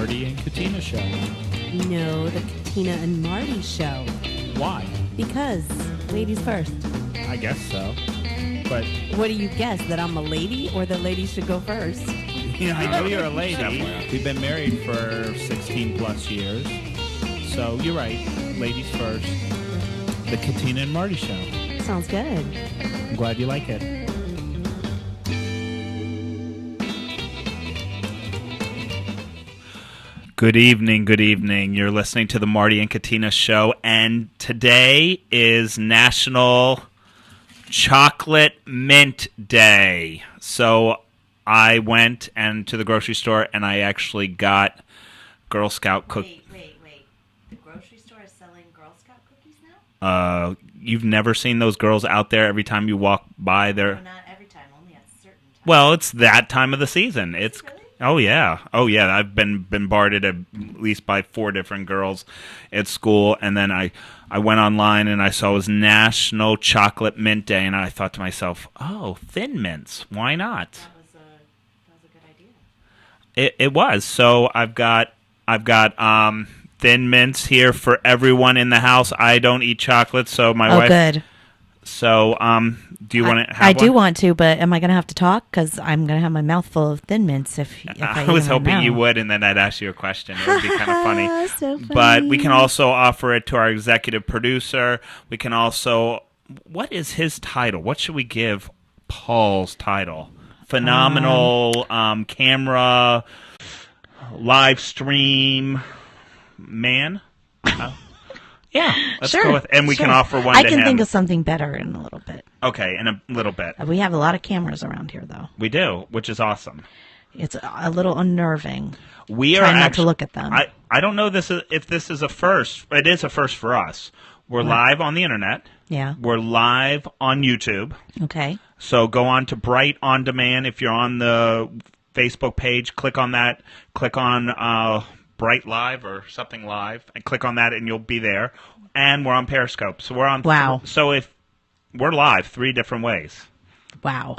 Marty and Katina show. No, the Katina and Marty show. Why? Because ladies first. I guess so. But What do you guess? That I'm a lady or that ladies should go first? yeah, I know you're a lady. We've been married for 16 plus years. So you're right. Ladies first. The Katina and Marty show. Sounds good. I'm glad you like it. Good evening, good evening. You're listening to the Marty and Katina show, and today is National Chocolate Mint Day. So I went to the grocery store, and I actually got Girl Scout cookies. Wait. The grocery store is selling Girl Scout cookies now? You've never seen those girls out there every time you walk by there? No, not every time, only at certain times. Well, it's that time of the season. It's Really? Oh yeah. I've been bombarded at least by 4 different girls at school, and then I went online and I saw it was National Chocolate Mint Day, and I thought to myself, oh, Thin Mints, why not? That was a good idea. It was. So I've got Thin Mints here for everyone in the house. I don't eat chocolate, so my wife. Oh, good. So do you want to have I one? do want to, but am I going to have to talk? Because I'm going to have my mouth full of Thin Mints if I I was eat them hoping now. you would, and then I'd ask you a question. It would be kind of funny. So funny. But we can also offer it to our executive producer. We can also... What is his title? What should we give Paul's title? Phenomenal camera, live stream man? Yeah, let's Sure, go with... And we can sure. offer one I to can him. think of something better in a little bit. Okay, in a little bit. We have a lot of cameras around here, though. We do, which is awesome. It's a little unnerving. We Try are not to look at them. I don't know if this is a first. It is a first for us. We're live on the internet. Yeah. We're live on YouTube. Okay. So go on to BRITE On Demand. If you're on the Facebook page, click on that. Click on BRITE Live or something live, and click on that, and you'll be there. And we're on Periscope. So we're on. Wow. So if we're live 3 different ways. Wow.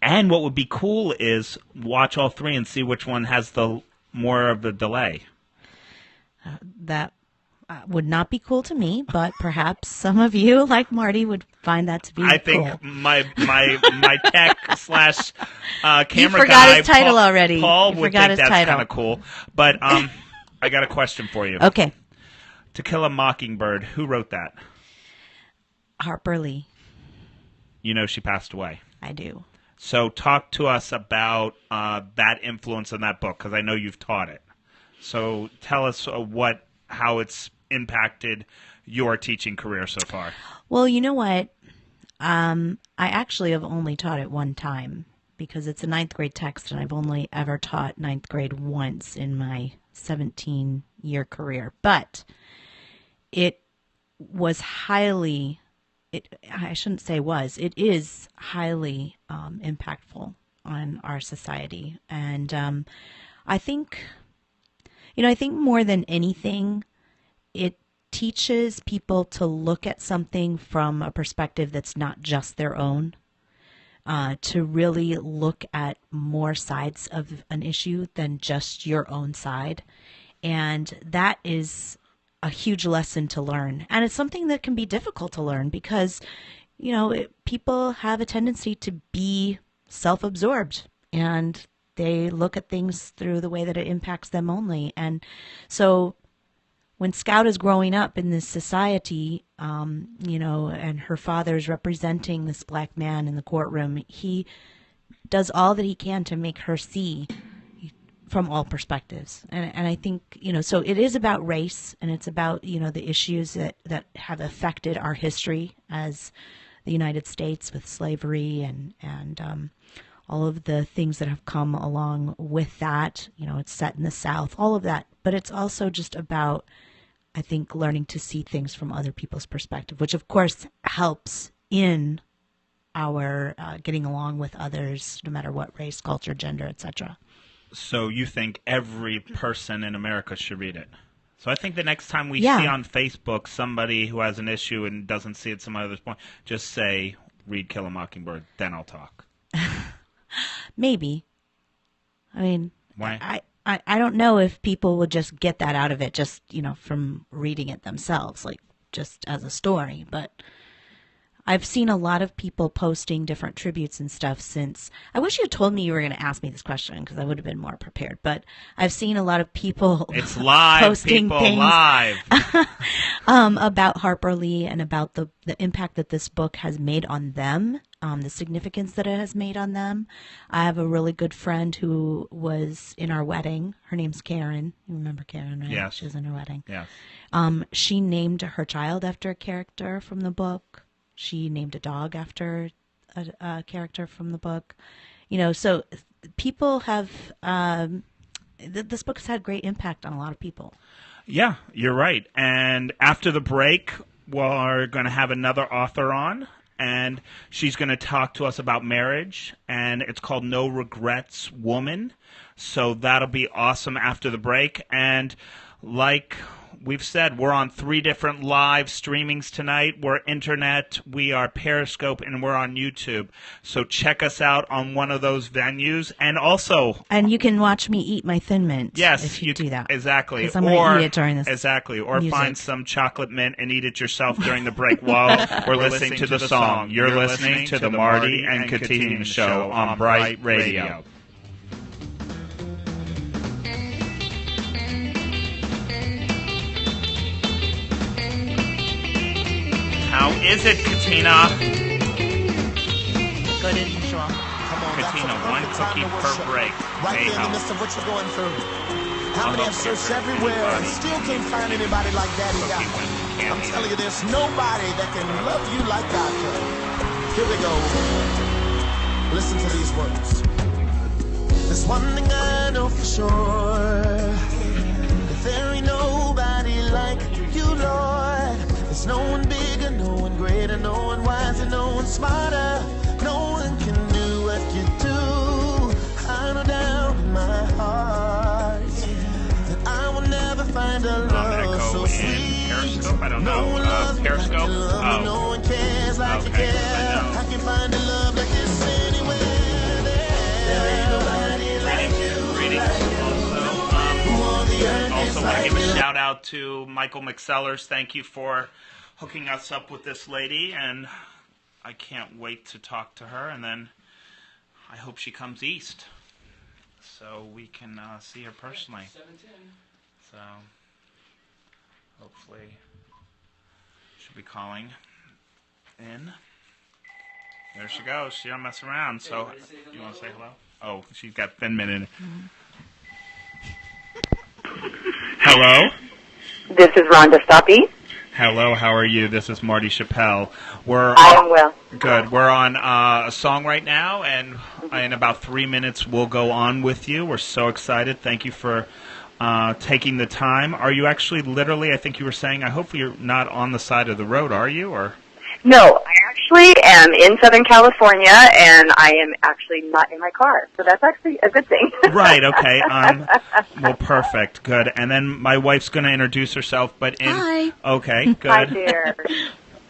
And what would be cool is watch all 3 and see which one has the more of the delay. That would not be cool to me, but perhaps some of you, like Marty, would find that to be I think cool. my tech slash camera You forgot guy, his title Paul, already. Paul You would forgot think his that's title. kind of cool. But I got a question for you. Okay. To Kill a Mockingbird, who wrote that? Harper Lee. You know she passed away. I do. So talk to us about that influence in that book, because I know you've taught it. So tell us how it's impacted your teaching career so far. Well, you know what? I actually have only taught it one time because it's a 9th grade text, and I've only ever taught 9th grade once in my 17-year career. But it was highly, I shouldn't say was, it is highly impactful on our society. And I think more than anything, it teaches people to look at something from a perspective that's not just their own, to really look at more sides of an issue than just your own side. And that is a huge lesson to learn. And it's something that can be difficult to learn because, people have a tendency to be self-absorbed, and they look at things through the way that it impacts them only. And so when Scout is growing up in this society, and her father's representing this black man in the courtroom, he does all that he can to make her see from all perspectives. And I think, so it is about race, and it's about, the issues that have affected our history as the United States with slavery and all of the things that have come along with that. It's set in the South, all of that. But it's also just about, I think, learning to see things from other people's perspective, which of course helps in our getting along with others, no matter what race, culture, gender, etc. So you think every person in America should read it? So I think the next time we see on Facebook somebody who has an issue and doesn't see it some other point, just say, read Kill a Mockingbird, then I'll talk. Maybe. I mean, why? I don't know if people would just get that out of it just, from reading it themselves, like just as a story. But I've seen a lot of people posting different tributes and stuff since. I wish you had told me you were going to ask me this question because I would have been more prepared. But I've seen a lot of people It's live, posting people, things live. about Harper Lee and about the impact that this book has made on them, the significance that it has made on them. I have a really good friend who was in our wedding. Her name's Karen. You remember Karen, right? Yes. She was in our wedding. Yes. She named her child after a character from the book. She named a dog after a character from the book. So people have, this book has had great impact on a lot of people. Yeah, you're right. And after the break, we're going to have another author on, and she's going to talk to us about marriage, and it's called No Regrets Woman. So that'll be awesome after the break. And like we've said, we're on 3 different live streamings tonight. We're internet, we are Periscope, and we're on YouTube. So check us out on one of those venues. And also... And you can watch me eat my Thin Mint. Yes, if you do that. Exactly. Because I'm going to eat it during this Exactly. Or music. find some chocolate mint and eat it yourself during the break while we're listening to the song. You're listening to the Marty and Katina Show on BRITE Radio. How is it, Katina? Good as usual. Katina, 1 cookie per break. Right Hey, there in the how? midst of what you're going through. How I'm many not have searched looking for everywhere and anybody. still can't find anybody like Daddy got? I'm telling you, there's nobody that can love you like God can. Here we go. Listen to these words. There's one thing I know for sure. That there ain't nobody like you, Lord. There's no one bigger, no one greater, no one wiser, no one smarter. No one can do what you do. I know down in my heart that I will never find a love so sweet. Periscope? I don't No know. one loves me like Periscope? you love me. No one cares like you Okay, care. I know. I can find a love like this anywhere. There ain't nobody like you. Greetings. Also want to give a shout out to Michael McSellers. Thank you for hooking us up with this lady, and I can't wait to talk to her, and then I hope she comes east so we can see her personally. So hopefully she'll be calling in. There she goes. She don't mess around. So you want to say hello? Oh, she's got Thin Mint in it. Hello? This is Rhonda Stoppy. Hello, how are you? This is Marty Chappelle. I am well. Good. We're on a song right now, and in about 3 minutes we'll go on with you. We're so excited. Thank you for taking the time. Are you actually literally, I think you were saying, I hope you're not on the side of the road, are you? Or No, I actually am in Southern California, and I am actually not in my car. So that's actually a good thing. Right, okay. Well, perfect. Good. And then my wife's going to introduce herself, but in... Hi. Okay, good. Hi there.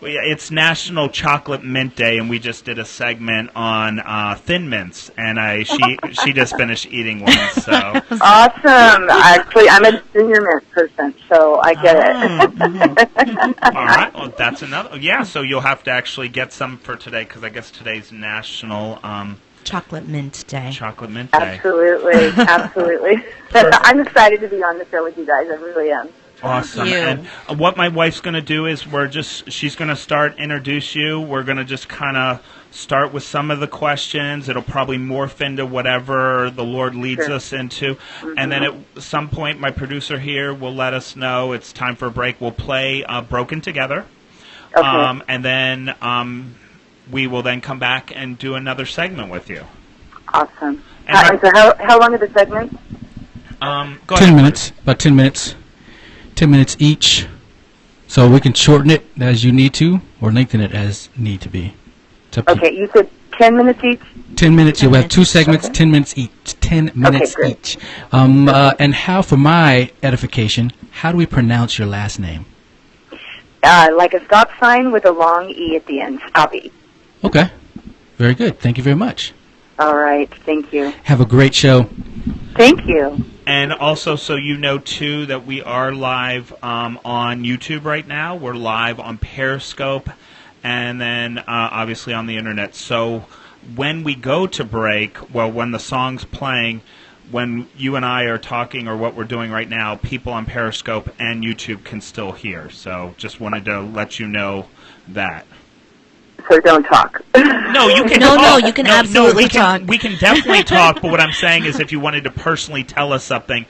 Well, yeah, it's National Chocolate Mint Day, and we just did a segment on Thin Mints, and she just finished eating one, so... Awesome. Actually, I'm a junior mint person, so I get it. All right, well, that's another... Yeah, so you'll have to actually get some for today, because I guess today's National Chocolate Mint Day. Chocolate Mint Day. Absolutely. Absolutely. I'm excited to be on the show with you guys. I really am. Awesome. you. And what my wife's going to do is she's going to introduce you. We're going to just kind of start with some of the questions. It'll probably morph into whatever the Lord leads Sure. us into. And then at some point, my producer here will let us know it's time for a break. We'll play Broken Together. Okay. And then we will then come back and do another segment with you. Awesome. And So how long are the segments? Go 10 ahead. minutes, about 10 minutes. 10 minutes each. So we can shorten it as you need to or lengthen it as need to be. It's up to you. Okay, you said 10 minutes each? 10 minutes, you'll have minutes. 2 segments, 10 minutes each. 10 minutes great. each. And how, for my edification, how do we pronounce your last name? Like a stop sign with a long E at the end. Stoppy. Okay. Very good. Thank you very much. All right. Thank you. Have a great show. Thank you. And also, so you know, too, that we are live on YouTube right now. We're live on Periscope and then obviously on the Internet. So when we go to break, well, when the song's playing, when you and I are talking or what we're doing right now, people on Periscope and YouTube can still hear. So just wanted to let you know that. So don't talk. No, you can. No, you can absolutely talk. We can definitely talk. But what I'm saying is, if you wanted to personally tell us something,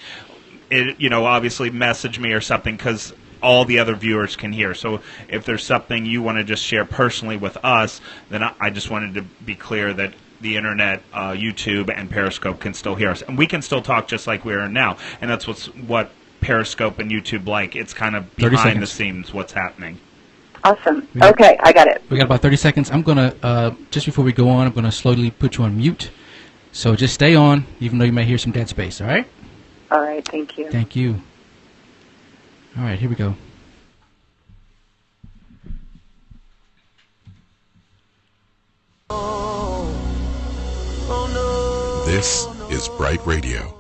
obviously message me or something, because all the other viewers can hear. So if there's something you want to just share personally with us, then I just wanted to be clear that the Internet, YouTube, and Periscope can still hear us, and we can still talk just like we are now. And that's what Periscope and YouTube like. It's kind of behind the scenes what's happening. Awesome. Okay, I got it. We got about 30 seconds. I'm going to, just before we go on, I'm going to slowly put you on mute. So just stay on, even though you may hear some dead space, all right? All right, thank you. Thank you. All right, here we go. This is BRITE Radio.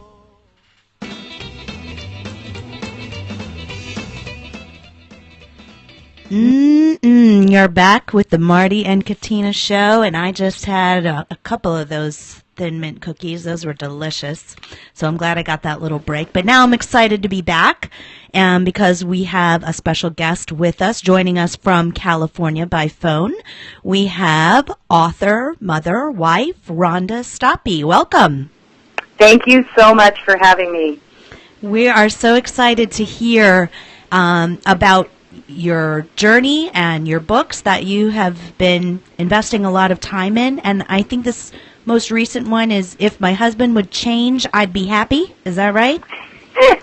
You're back with the Marty and Katina show, and I just had a couple of those Thin Mint cookies. Those were delicious, so I'm glad I got that little break. But now I'm excited to be back, because we have a special guest with us, joining us from California by phone. We have author, mother, wife, Rhonda Stoppe. Welcome. Thank you so much for having me. We are so excited to hear about your journey and your books that you have been investing a lot of time in. And I think this most recent one is If My Husband Would Change, I'd Be Happy. Is that right?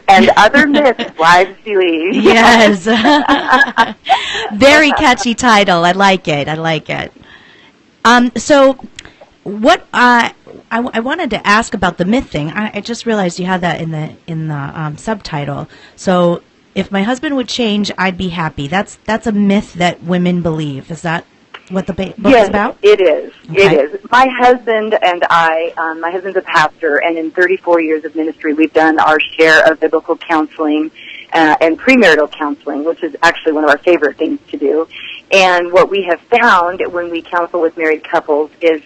And other myths wives believe. Yes. Very catchy title. I like it. So what I wanted to ask about the myth thing. I just realized you had that in the subtitle. So if my husband would change, I'd be happy. That's a myth that women believe. Is that what the book is about? Yes, it is. Okay. It is. My husband and I, my husband's a pastor, and in 34 years of ministry, we've done our share of biblical counseling and premarital counseling, which is actually one of our favorite things to do. And what we have found when we counsel with married couples is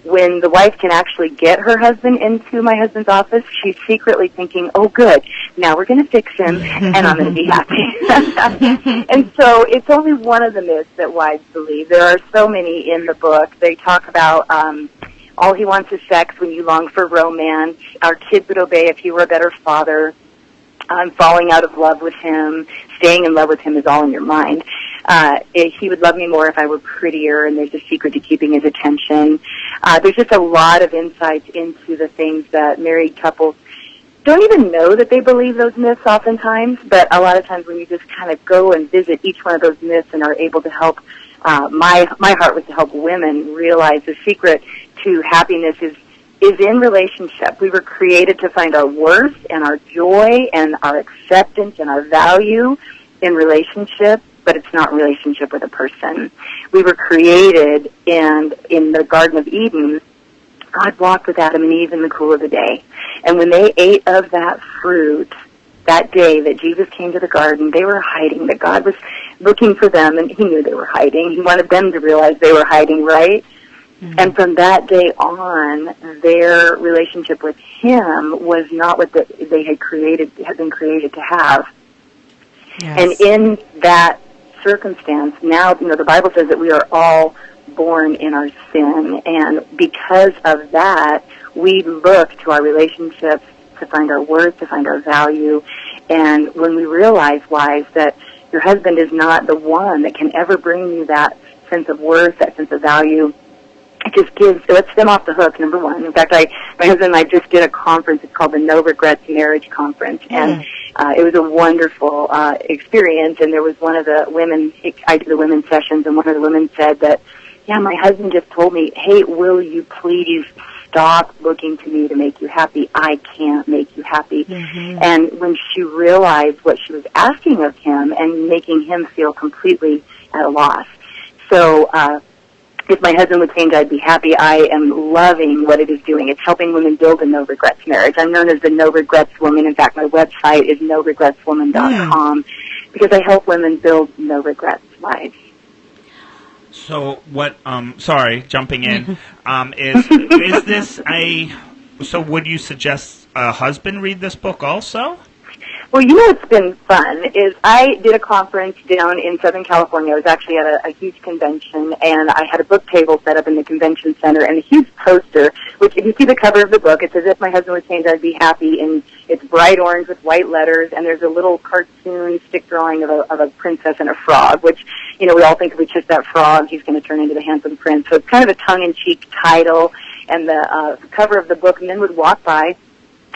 when the wife can actually get her husband into my husband's office, she's secretly thinking, oh, good, now we're going to fix him, and I'm going to be happy. And so it's only one of the myths that wives believe. There are so many in the book. They talk about all he wants is sex when you long for romance. Our kids would obey if he were a better father. Falling out of love with him, staying in love with him is all in your mind. He would love me more if I were prettier, and there's a secret to keeping his attention. There's just a lot of insights into the things that married couples don't even know that they believe those myths oftentimes, but a lot of times when you just kind of go and visit each one of those myths and are able to help, my heart was to help women realize the secret to happiness is in relationship. We were created to find our worth and our joy and our acceptance and our value in relationship, but it's not relationship with a person. We were created, and in the Garden of Eden, God walked with Adam and Eve in the cool of the day. And when they ate of that fruit, that day that Jesus came to the garden, they were hiding, that God was looking for them, and he knew they were hiding. He wanted them to realize they were hiding, right? Mm-hmm. And from that day on, their relationship with him was not what they had been created to have. Yes. And in that circumstance, now, the Bible says that we are all born in our sin, and because of that, we look to our relationships to find our worth, to find our value. And when we realize, wives, that your husband is not the one that can ever bring you that sense of worth, that sense of value, it lets them off the hook, number one. In fact, my husband and I just did a conference. It's called the No Regrets Marriage Conference, and it was a wonderful experience. And there was one of the women, I do the women's sessions, and one of the women said that, my husband just told me, hey, will you please stop looking to me to make you happy? I can't make you happy. Mm-hmm. And when she realized what she was asking of him and making him feel completely at a loss. So If My Husband Would Change, I'd Be Happy, I am loving what it is doing. It's helping women build a no-regrets marriage. I'm known as the No-Regrets Woman. In fact, my website is noregretswoman.com because I help women build no-regrets lives. So what? Sorry, jumping in. Is this a? So would you suggest a husband read this book also? Well, you know what's been fun is I did a conference down in Southern California. I was actually at a huge convention, and I had a book table set up in the convention center and a huge poster, which if you see the cover of the book, it says, If My Husband Would Change, I'd Be Happy, and it's bright orange with white letters, and there's a little cartoon stick drawing of a princess and a frog, which, you know, we all think if we kiss that frog, he's going to turn into the handsome prince. So it's kind of a tongue-in-cheek title, and the cover of the book, men would walk by,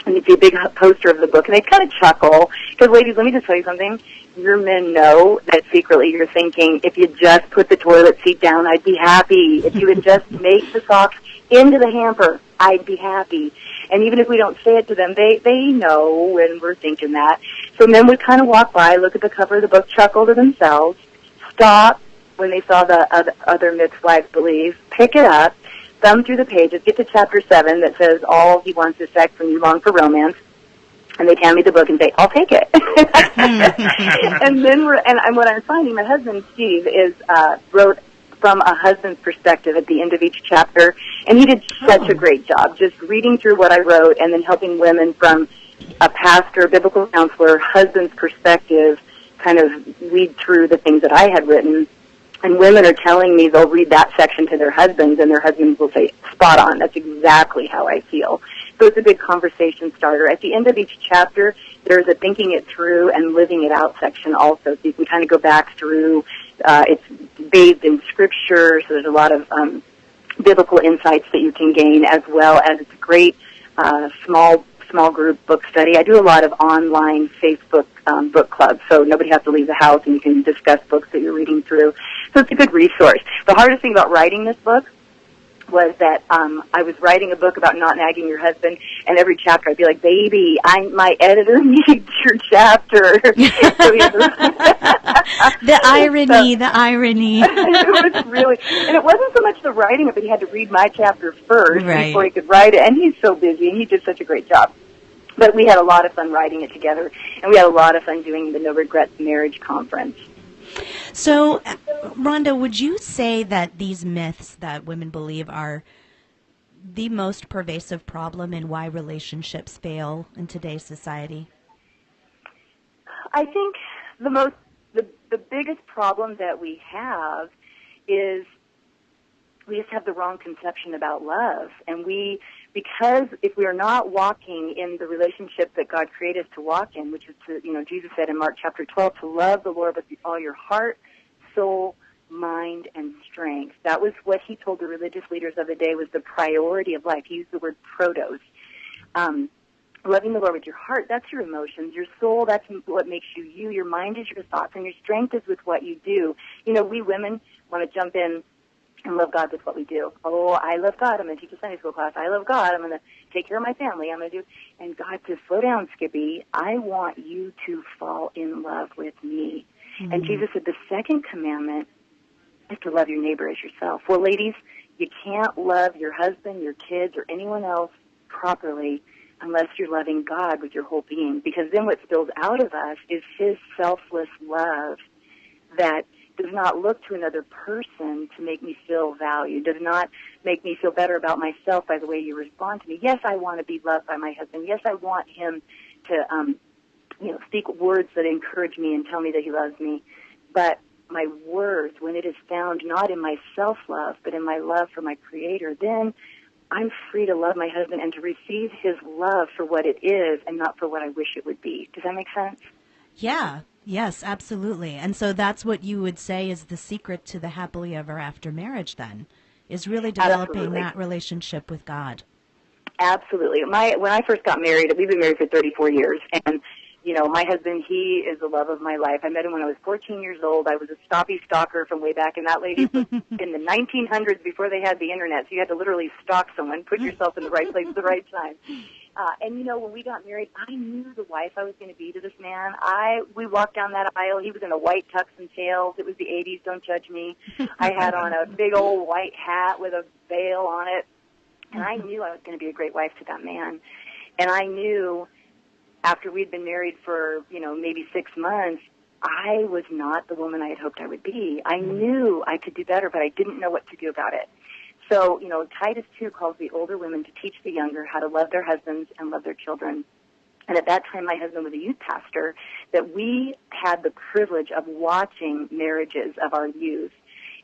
and you'd see a big poster of the book, and they'd kind of chuckle. Because, ladies, let me just tell you something. Your men know that secretly you're thinking, if you just put the toilet seat down, I'd be happy. If you would just make the socks into the hamper, I'd be happy. And even if we don't say it to them, they know when we're thinking that. So men would kind of walk by, look at the cover of the book, chuckle to themselves, stop when they saw the other myths wives believe, pick it up, thumb through the pages, get to chapter 7 that says all he wants is sex and you long for romance, and they'd hand me the book and say, I'll take it. And then and what I'm finding, my husband, Steve, is wrote from a husband's perspective at the end of each chapter, and he did such a great job just reading through what I wrote and then helping women from a pastor, biblical counselor, husband's perspective kind of weed through the things that I had written. And women are telling me they'll read that section to their husbands, and their husbands will say, spot on, that's exactly how I feel. So it's a big conversation starter. At the end of each chapter, there's a thinking it through and living it out section also. So you can kind of go back through. It's bathed in scripture, so there's a lot of biblical insights that you can gain, as well as it's a great small group book study. I do a lot of online Facebook book clubs, so nobody has to leave the house, and you can discuss books that you're reading through. So it's a good resource. The hardest thing about writing this book was that I was writing a book about not nagging your husband, and every chapter I'd be like, baby, my editor needs your chapter. The irony. It was really, and it wasn't so much the writing of it. He had to read my chapter first before he could write it, and he's so busy, and he did such a great job. But we had a lot of fun writing it together, and we had a lot of fun doing the No Regrets Marriage Conference. So, Rhonda, would you say that these myths that women believe are the most pervasive problem in why relationships fail in today's society? I think the biggest problem that we have is we just have the wrong conception about love, and because if we are not walking in the relationship that God created us to walk in, which is to, Jesus said in Mark chapter 12, to love the Lord with all your heart, soul, mind, and strength. That was what he told the religious leaders of the day was the priority of life. He used the word protos. Loving the Lord with your heart, that's your emotions. Your soul, that's what makes you you. Your mind is your thoughts, and your strength is with what you do. We women want to jump in and love God with what we do. Oh, I love God. I'm going to teach a Sunday school class. I love God. I'm going to take care of my family. I'm going to do... And God says, slow down, Skippy. I want you to fall in love with me. Mm-hmm. And Jesus said the second commandment is to love your neighbor as yourself. Well, ladies, you can't love your husband, your kids, or anyone else properly unless you're loving God with your whole being. Because then what spills out of us is his selfless love that does not look to another person to make me feel valued, does not make me feel better about myself by the way you respond to me. Yes, I want to be loved by my husband. Yes, I want him to, speak words that encourage me and tell me that he loves me. But my worth, when it is found not in my self-love, but in my love for my Creator, then I'm free to love my husband and to receive his love for what it is and not for what I wish it would be. Does that make sense? Yeah. Yes, absolutely. And so that's what you would say is the secret to the happily ever after marriage then, is really developing that relationship with God. Absolutely. When I first got married, we've been married for 34 years, and my husband, he is the love of my life. I met him when I was 14 years old. I was a stoppy stalker from way back, and that lady was in the 1900s before they had the internet, so you had to literally stalk someone, put yourself in the right place at the right time. And when we got married, I knew the wife I was going to be to this man. We walked down that aisle. He was in a white tux and tails. It was the 80s. Don't judge me. I had on a big old white hat with a veil on it. And I knew I was going to be a great wife to that man. And I knew after we'd been married for, maybe 6 months, I was not the woman I had hoped I would be. I knew I could do better, but I didn't know what to do about it. So, Titus 2 calls the older women to teach the younger how to love their husbands and love their children. And at that time, my husband was a youth pastor, that we had the privilege of watching marriages of our youth.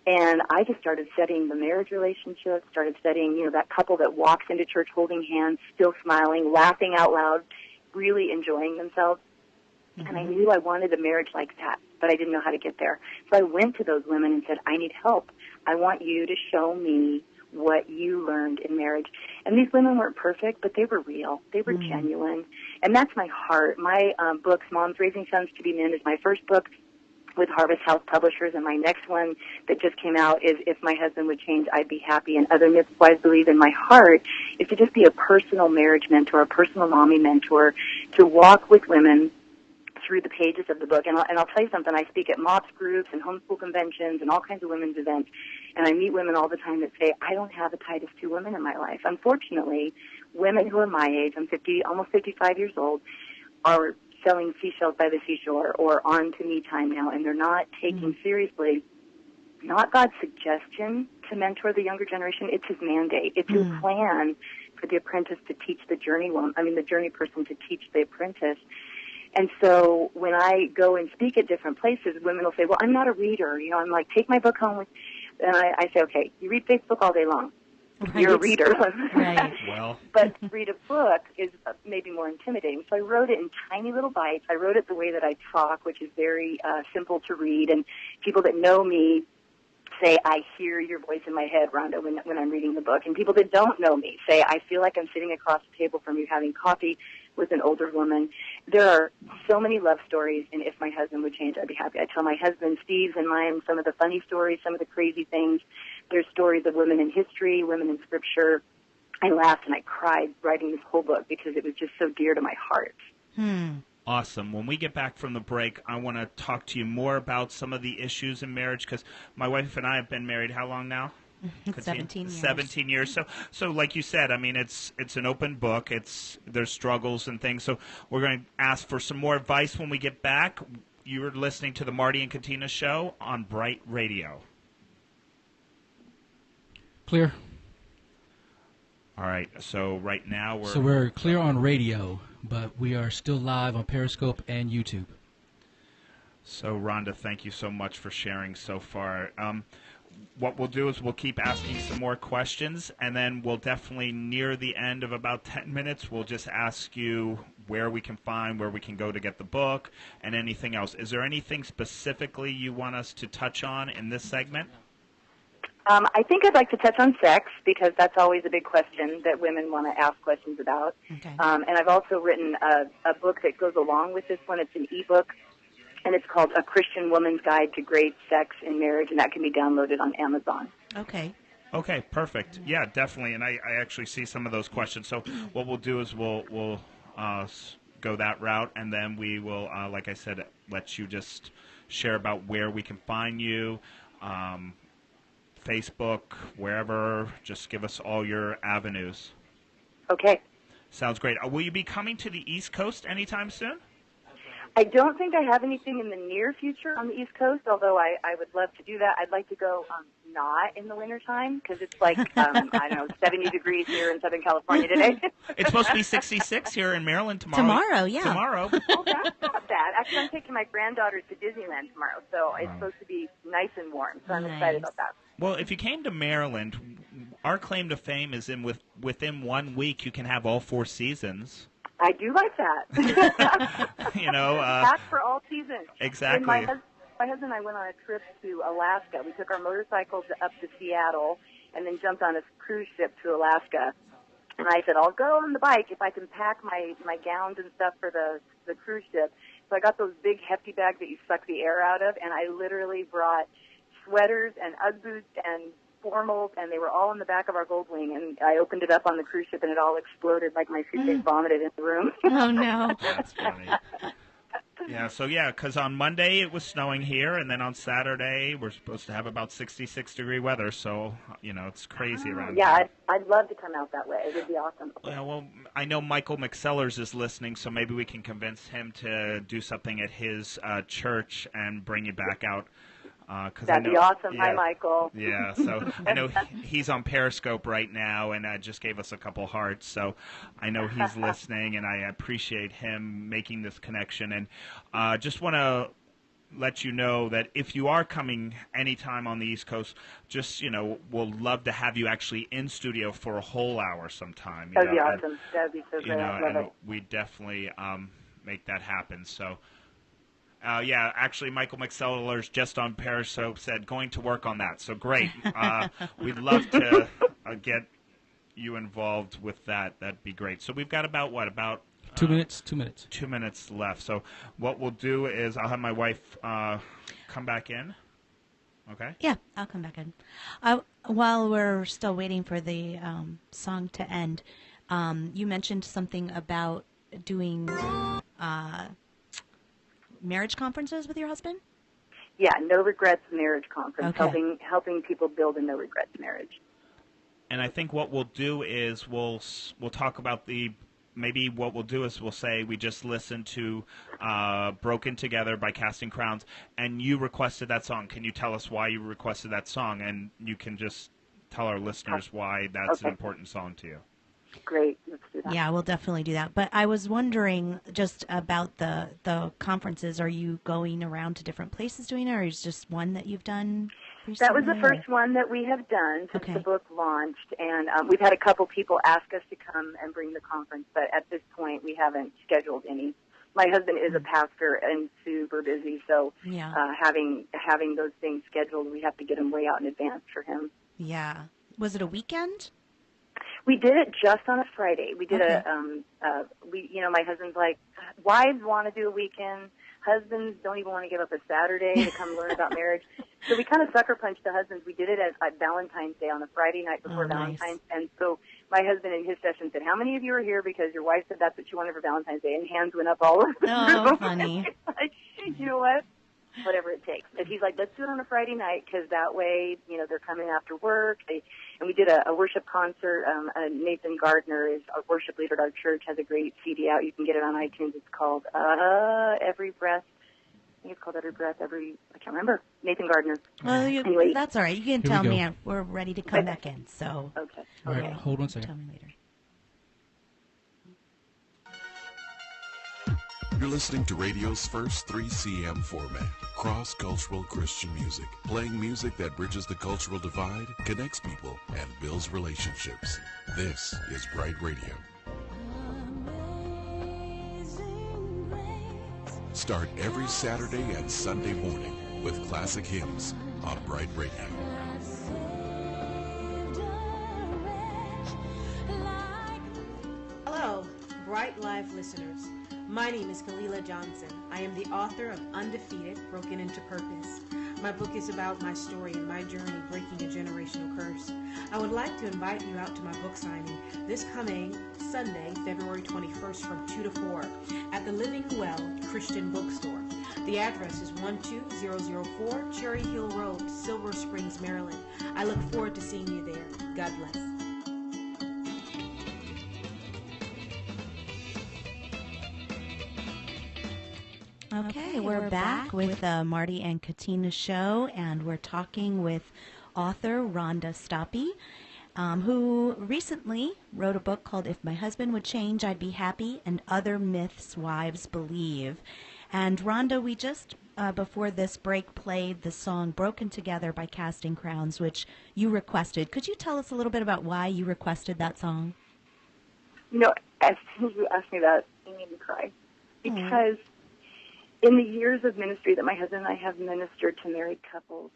And I just started studying the marriage relationship, started studying, that couple that walks into church holding hands, still smiling, laughing out loud, really enjoying themselves. Mm-hmm. And I knew I wanted a marriage like that, but I didn't know how to get there. So I went to those women and said, I need help. I want you to show me what you learned in marriage. And these women weren't perfect, but they were real. They were genuine. And that's my heart. My books, Moms Raising Sons to Be Men, is my first book with Harvest House Publishers, and my next one that just came out is If My Husband Would Change, I'd Be Happy, and Other Myths Wives Believe. In my heart is to just be a personal marriage mentor, a personal mommy mentor, to walk with women through the pages of the book. And I'll tell you something, I speak at MOPS groups and homeschool conventions and all kinds of women's events, and I meet women all the time that say, I don't have a Titus 2 woman in my life. Unfortunately, women who are my age, I'm almost 55 years old, are selling seashells by the seashore or on to me time now, and they're not taking seriously not God's suggestion to mentor the younger generation, it's his mandate. It's his plan for the apprentice to teach the the journey person to teach the apprentice. And so when I go and speak at different places, women will say, well, I'm not a reader. I'm like, take my book home. And I say, okay, you read Facebook all day long. Right. You're a reader. Right. Well. But read a book is maybe more intimidating. So I wrote it in tiny little bites. I wrote it the way that I talk, which is very simple to read. And people that know me say, I hear your voice in my head, Rhonda, when I'm reading the book. And people that don't know me say, I feel like I'm sitting across the table from you having coffee with an older woman. There are so many love stories in If My Husband Would Change, I'd Be Happy. I tell my husband, Steve's and mine, some of the funny stories, some of the crazy things. There's stories of women in history, women in scripture. I laughed and I cried writing this whole book because it was just so dear to my heart. Awesome. When we get back from the break, I want to talk to you more about some of the issues in marriage, because my wife and I have been married how long now? 17 years. 17 years. So like you said, I mean, it's an open book. There's struggles and things. So we're going to ask for some more advice when we get back. You're listening to the Marty and Katina Show on BRITE Radio. Clear. All right. So right now we're clear on radio, but we are still live on Periscope and YouTube. So Rhonda, thank you so much for sharing so far. What we'll do is we'll keep asking some more questions, and then we'll definitely, near the end of about 10 minutes, we'll just ask you where we can go to get the book, and anything else. Is there anything specifically you want us to touch on in this segment? I think I'd like to touch on sex, because that's always a big question that women want to ask questions about. Okay. And I've also written a book that goes along with this one. It's an ebook. And it's called A Christian Woman's Guide to Great Sex in Marriage, and that can be downloaded on Amazon. Okay. Okay, perfect. Yeah, definitely. And I actually see some of those questions. So what we'll do is we'll go that route, and then we will, like I said, let you just share about where we can find you, Facebook, wherever. Just give us all your avenues. Okay. Sounds great. Will you be coming to the East Coast anytime soon? I don't think I have anything in the near future on the East Coast, although I would love to do that. I'd like to go not in the wintertime, because it's like, 70 degrees here in Southern California today. It's supposed to be 66 here in Maryland tomorrow. Tomorrow, yeah. Tomorrow. Oh, that's not bad. Actually, I'm taking my granddaughter to Disneyland tomorrow, so it's supposed to be nice and warm, so I'm excited about that. Well, if you came to Maryland, our claim to fame is within 1 week you can have all 4 seasons. I do like that. Back for all seasons. Exactly. My husband and I went on a trip to Alaska. We took our motorcycles up to Seattle and then jumped on a cruise ship to Alaska. And I said, I'll go on the bike if I can pack my gowns and stuff for the cruise ship. So I got those big hefty bags that you suck the air out of, and I literally brought sweaters and Ugg boots and formal, and they were all in the back of our Goldwing, and I opened it up on the cruise ship, and it all exploded like my suitcase vomited in the room. Oh, no. That's funny. Yeah, so because on Monday it was snowing here, and then on Saturday we're supposed to have about 66-degree weather, so, it's crazy around Yeah, here. I'd love to come out that way. It would be awesome. Yeah, well, I know Michael McSellers is listening, so maybe we can convince him to do something at his church and bring you back out. That'd be awesome. Yeah, Hi, Michael. Yeah, so I know he's on Periscope right now and just gave us a couple hearts. So I know he's listening, and I appreciate him making this connection. And just want to let you know that if you are coming anytime on the East Coast, just, we'll love to have you actually in studio for a whole hour sometime. That'd be awesome. That'd be so great. I love it. We definitely make that happen. So. Actually, Michael McSellers just on Periscope said going to work on that. So great. We'd love to get you involved with that. That'd be great. So we've got about 2 minutes? 2 minutes. 2 minutes left. So what we'll do is I'll have my wife come back in. Okay? Yeah, I'll come back in. While we're still waiting for the song to end, you mentioned something about doing marriage conferences with your husband? Yeah, No Regrets Marriage Conference, Okay. helping people build a no regrets marriage. And I think what we'll do is we'll talk about what we'll do is we'll say we just listened to Broken Together by Casting Crowns, and you requested that song. Can you tell us why you requested that song? And you can just tell our listeners why that's an important song to you. Great. Let's do that. Yeah, we'll definitely do that. But I was wondering just about the conferences. Are you going around to different places doing it, or is it just one that you've done recently? That was the first one that we have done since Okay. the book launched, and we've had a couple people ask us to come and bring the conference, but at this point we haven't scheduled any. My husband is a pastor and super busy, so Yeah. having those things scheduled, we have to get them way out in advance for him. Yeah. Was it a weekend? We did it just on a Friday. We did Okay. my husband's like, wives want to do a weekend. Husbands don't even want to give up a Saturday to come learn about marriage. So we kind of sucker punched the husbands. We did it at Valentine's Day on the Friday night before nice. Valentine's. And so my husband in his session said, how many of you are here because your wife said that's what you wanted for Valentine's Day? And hands went up all over the Oh, room. funny. Like, you know what? Whatever it takes. And he's like, let's do it on a Friday night because that way, they're coming after work. And we did a worship concert. Nathan Gardner is our worship leader at our church, has a great CD out. You can get it on iTunes. It's called Every Breath. I think it's called Every Breath, I can't remember. Nathan Gardner. Well, Anyway. that's all right. You can Here tell we me go. we're ready to come back in. So, Okay. All right, Okay. hold on a tell second. me later. You're listening to radio's first 3CM format, cross-cultural Christian music, playing music that bridges the cultural divide, connects people, and builds relationships. This is BRITE Radio. Start every Saturday and Sunday morning with classic hymns on BRITE Radio. Hello, Bright Live listeners. My name is Kalila Johnson. I am the author of Undefeated, Broken into Purpose. My book is about my story and my journey breaking a generational curse. I would like to invite you out to my book signing this coming Sunday, February 21st from 2 to 4 at the Living Well Christian Bookstore. The address is 12004 Cherry Hill Road, Silver Springs, Maryland. I look forward to seeing you there. God bless. Okay, we're back with the Marty and Katina show, and we're talking with author Rhonda Stoppe, who recently wrote a book called If My Husband Would Change, I'd Be Happy, and Other Myths Wives Believe. And Rhonda, we just, before this break, played the song Broken Together by Casting Crowns, which you requested. Could you tell us a little bit about why you requested that song? As soon as you asked me that, it made me cry. Because in the years of ministry that my husband and I have ministered to married couples,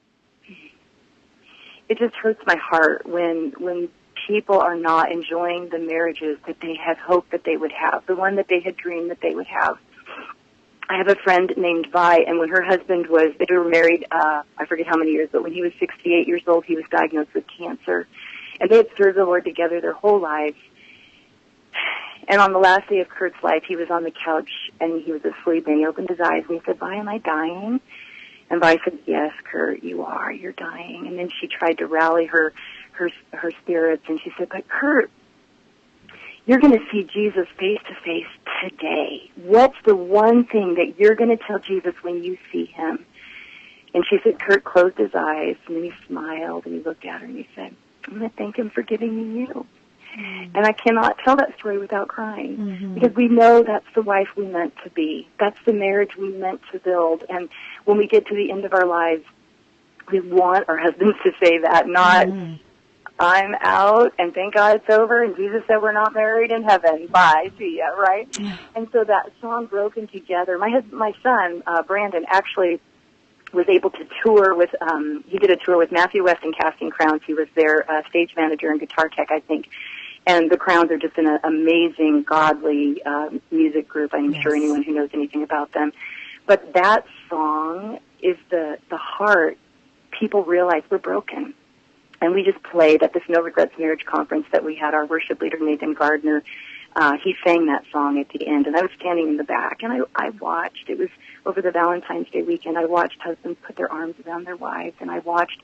it just hurts my heart when people are not enjoying the marriages that they had hoped that they would have, the one that they had dreamed that they would have. I have a friend named Vi, and when her husband they were married, I forget how many years, but when he was 68 years old, he was diagnosed with cancer. And they had served the Lord together their whole lives. And on the last day of Kurt's life, he was on the couch, and he was asleep, and he opened his eyes, and he said, Vi, am I dying? And Vi said, yes, Kurt, you are. You're dying. And then she tried to rally her spirits, and she said, but Kurt, you're going to see Jesus face to face today. What's the one thing that you're going to tell Jesus when you see him? And she said, Kurt closed his eyes, and then he smiled, and he looked at her, and he said, I'm going to thank him for giving me you. Mm-hmm. And I cannot tell that story without crying, mm-hmm. because we know that's the wife we meant to be. That's the marriage we meant to build. And when we get to the end of our lives, we want our husbands to say that, not, mm-hmm. I'm out, and thank God it's over, and Jesus said we're not married in heaven. Bye, see ya, right? Yeah. And so that song, Broken Together, my son, Brandon, actually was able to tour with, he did a tour with Matthew West and Casting Crowns. He was their stage manager and guitar tech, I think. And the Crowns are just an amazing, godly music group. I'm yes. sure anyone who knows anything about them. But that song is the heart. People realize we're broken. And we just played at this No Regrets Marriage Conference that we had. Our worship leader, Nathan Gardner, he sang that song at the end. And I was standing in the back, and I watched. It was over the Valentine's Day weekend. I watched husbands put their arms around their wives, and I watched,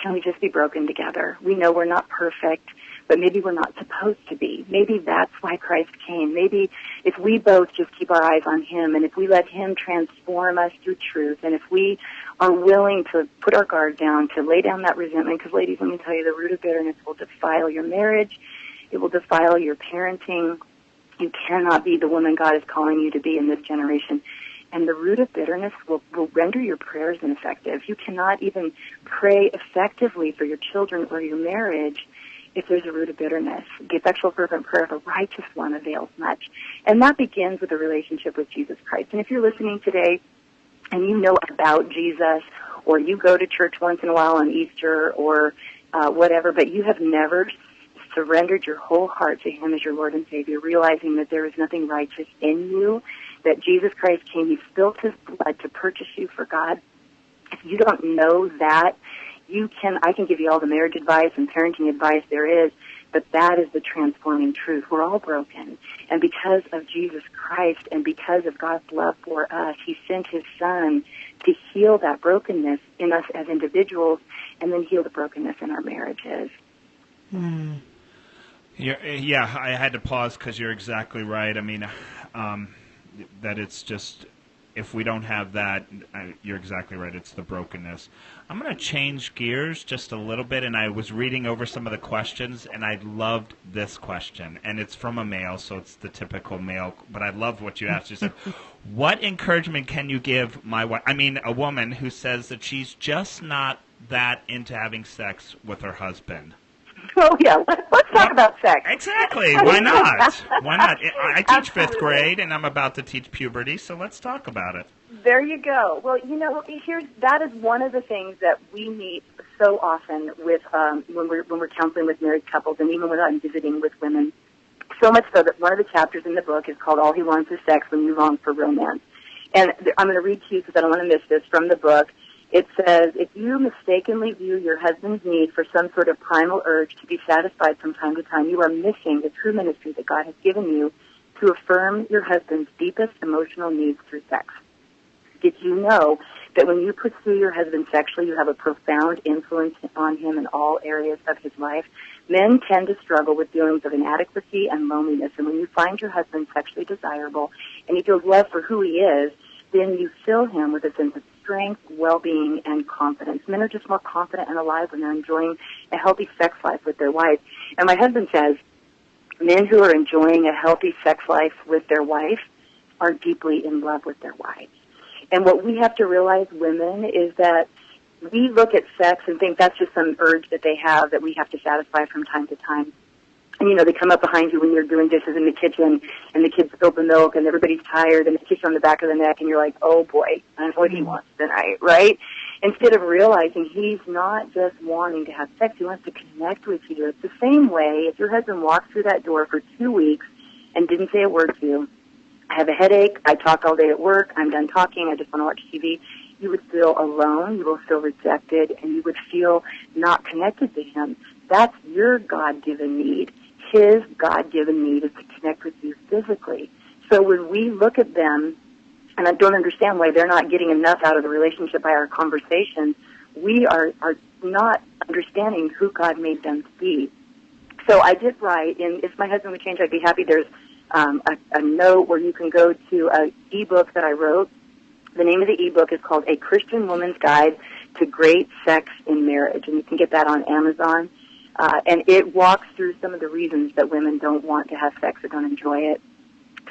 can we just be broken together? We know we're not perfect, but maybe we're not supposed to be. Maybe that's why Christ came. Maybe if we both just keep our eyes on him, and if we let him transform us through truth, and if we are willing to put our guard down, to lay down that resentment, because ladies, let me tell you, the root of bitterness will defile your marriage. It will defile your parenting. You cannot be the woman God is calling you to be in this generation. And the root of bitterness will render your prayers ineffective. You cannot even pray effectively for your children or your marriage if there's a root of bitterness. The effectual fervent prayer of a righteous one avails much. And that begins with a relationship with Jesus Christ. And if you're listening today and you know about Jesus, or you go to church once in a while on Easter or whatever, but you have never surrendered your whole heart to him as your Lord and Savior, realizing that there is nothing righteous in you, that Jesus Christ came, he spilled his blood to purchase you for God. If you don't know that, I can give you all the marriage advice and parenting advice there is, but that is the transforming truth. We're all broken. And because of Jesus Christ and because of God's love for us, he sent his son to heal that brokenness in us as individuals and then heal the brokenness in our marriages. Mm. Yeah, I had to pause because you're exactly right. I mean, that it's just, if we don't have that, you're exactly right, it's the brokenness. I'm going to change gears just a little bit, and I was reading over some of the questions, and I loved this question, and it's from a male, so it's the typical male, but I love what you asked. You said, what encouragement can you give a woman who says that she's just not that into having sex with her husband? Oh, yeah. Let's talk about sex. Exactly. Why not? Why not? I teach fifth grade, and I'm about to teach puberty, so let's talk about it. There you go. Well, that is one of the things that we meet so often with when we're counseling with married couples, and even when I'm visiting with women. So much so that one of the chapters in the book is called "All He Wants Is Sex When You Long for Romance." And I'm going to read to you because I don't want to miss this from the book. It says, if you mistakenly view your husband's need for some sort of primal urge to be satisfied from time to time, you are missing the true ministry that God has given you to affirm your husband's deepest emotional needs through sex. Did you know that when you pursue your husband sexually, you have a profound influence on him in all areas of his life? Men tend to struggle with feelings of inadequacy and loneliness, and when you find your husband sexually desirable and he feels love for who he is, then you fill him with a sense of strength, well-being, and confidence. Men are just more confident and alive when they're enjoying a healthy sex life with their wife. And my husband says men who are enjoying a healthy sex life with their wife are deeply in love with their wives. And what we have to realize, women, is that we look at sex and think that's just some urge that they have that we have to satisfy from time to time. And, they come up behind you when you're doing dishes in the kitchen, and the kids spill the milk, and everybody's tired, and they kiss you on the back of the neck, and you're like, oh, boy, that's what he wants tonight, right? Instead of realizing he's not just wanting to have sex, he wants to connect with you. It's the same way if your husband walks through that door for 2 weeks and didn't say a word to you, I have a headache, I talk all day at work, I'm done talking, I just want to watch TV, you would feel alone, you will feel rejected, and you would feel not connected to him. That's your God-given need. His God-given need is to connect with you physically. So when we look at them, and I don't understand why they're not getting enough out of the relationship by our conversations, we are not understanding who God made them to be. So I did write, and if my husband would change, I'd be happy. There's a note where you can go to an ebook that I wrote. The name of the ebook is called A Christian Woman's Guide to Great Sex in Marriage, and you can get that on Amazon. And it walks through some of the reasons that women don't want to have sex or don't enjoy it.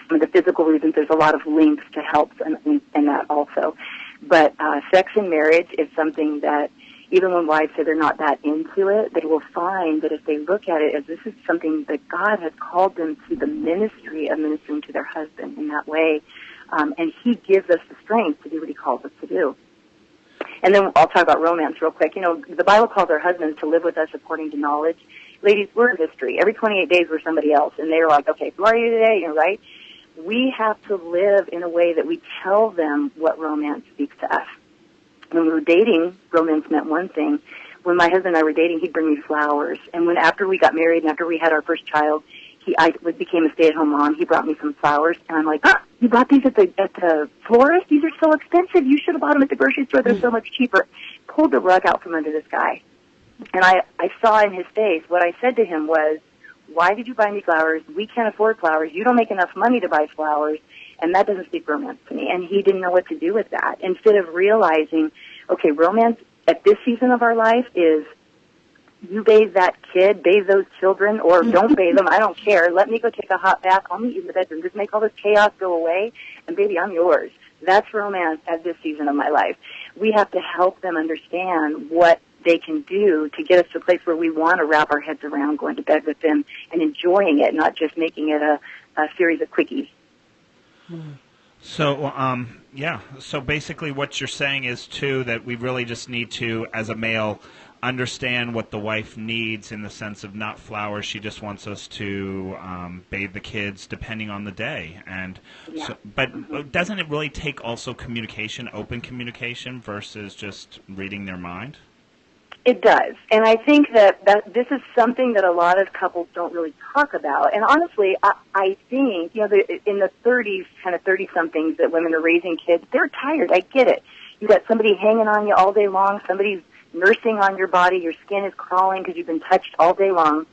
Some of the physical reasons. There's a lot of links to help in that also. But sex in marriage is something that even when wives say they're not that into it, they will find that if they look at it as this is something that God has called them to the ministry of ministering to their husband in that way, and He gives us the strength to do what He calls us to do. And then I'll talk about romance real quick. You know, the Bible calls our husbands to live with us according to knowledge. Ladies, we're in history. Every 28 days we're somebody else, and they're like, okay, who are you today? You know, right? We have to live in a way that we tell them what romance speaks to us. When we were dating, romance meant one thing. When my husband and I were dating, he'd bring me flowers. And when after we got married and after we had our first child, I became a stay-at-home mom. He brought me some flowers, and I'm like, you bought these at the florist? These are so expensive. You should have bought them at the grocery store. They're so much cheaper. Pulled the rug out from under this guy. And I saw in his face, what I said to him was, why did you buy me flowers? We can't afford flowers. You don't make enough money to buy flowers. And that doesn't speak romance to me. And he didn't know what to do with that. Instead of realizing, okay, romance at this season of our life is you bathe that kid, bathe those children, or don't bathe them. I don't care. Let me go take a hot bath. I'll meet you in the bedroom. Just make all this chaos go away. And baby, I'm yours. That's romance at this season of my life. We have to help them understand what they can do to get us to a place where we want to wrap our heads around going to bed with them and enjoying it, not just making it a series of quickies. So, so basically what you're saying is, too, that we really just need to, as a male, understand what the wife needs in the sense of not flowers. She just wants us to bathe the kids depending on the day. And but doesn't it really take also communication, open communication, versus just reading their mind? It does. And I think that this is something that a lot of couples don't really talk about. And honestly, I think, you know, in the 30s, kind of 30-somethings that women are raising kids, they're tired. I get it. You got somebody hanging on you all day long. Somebody's nursing on your body. Your skin is crawling because you've been touched all day long.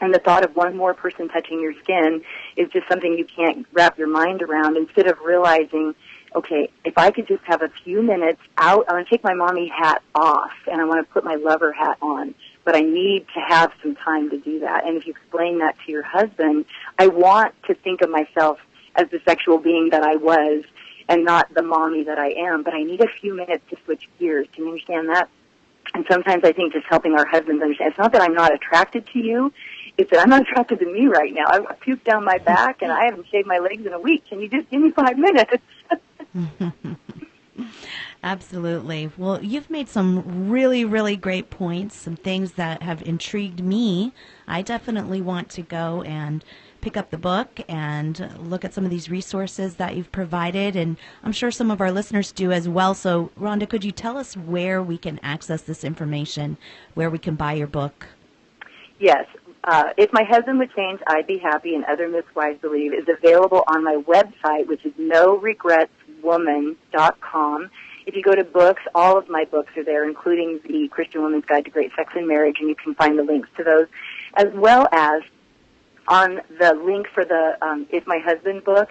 And the thought of one more person touching your skin is just something you can't wrap your mind around, instead of realizing, okay, if I could just have a few minutes out, I want to take my mommy hat off and I want to put my lover hat on, but I need to have some time to do that. And if you explain that to your husband, I want to think of myself as the sexual being that I was and not the mommy that I am, but I need a few minutes to switch gears. Can you understand that? And sometimes I think just helping our husbands understand, it's not that I'm not attracted to you, it's that I'm not attracted to me right now. I've got puke down my back and I haven't shaved my legs in a week. Can you just give me 5 minutes? Absolutely. Well, you've made some really, really great points, some things that have intrigued me. I definitely want to go and pick up the book and look at some of these resources that you've provided, and I'm sure some of our listeners do as well. So, Rhonda, could you tell us where we can access this information, where we can buy your book? Yes. If My Husband Would Change, I'd Be Happy, and Other Myths Wives Believe is available on my website, which is noregretswoman.com. If you go to books, all of my books are there, including the Christian Woman's Guide to Great Sex and Marriage, and you can find the links to those, as well as on the link for the If My Husband book.